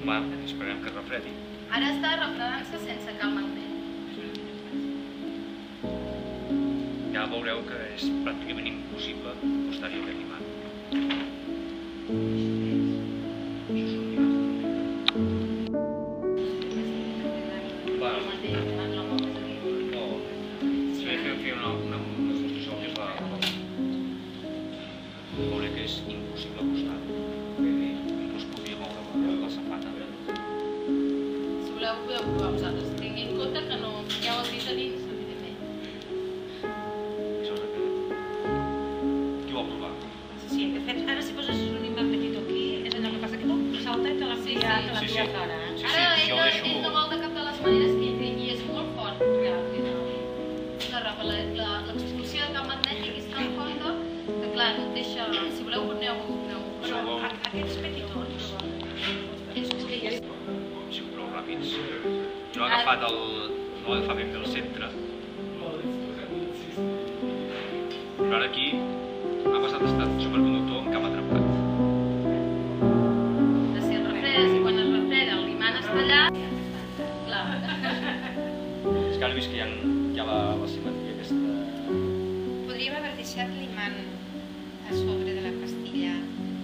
Va, esperem que es refredi. Ara està refredant-se sense cap magnet. Ja veureu que és pràcticament impossible postar-hi aquest imant. Veuré que és impossible acostar-ho. Inclús podria moure la safata. Si voleu, podeu provar vosaltres. Tingui en compte que no hi ha el dit a dins, evidentment. Això és el que... Qui vol provar? Sí, de fet, ara si poses un imant petit aquí, és allò que passa que tu salta i te l'envia fora. Ara ell no vol de cap de les maneres que hi és molt fort. L'expulsió de camp magnètic és tan forta que clar, no et deixa... Si voleu, aneu. Però aquests petitons... Han sigut prou ràpids. Jo he agafat el... no l'he agafat ben bé al centre. Però ara aquí ha passat a estar superconductor en camp atrapat. Si es refreda, si quan es refreda l'imant està allà... Clar. És que ara he vist que hi ha la simetria aquesta... Podríem haver deixat l'imant a sobre de la pastilla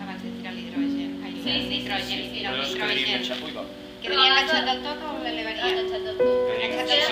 abans de tirar l'hidrogen. Sí. Quedaria Però es quedaria enganxat, ui va. Quedaria enganxat del tot o l'elevaria? Enganxat del tot. Enganxat del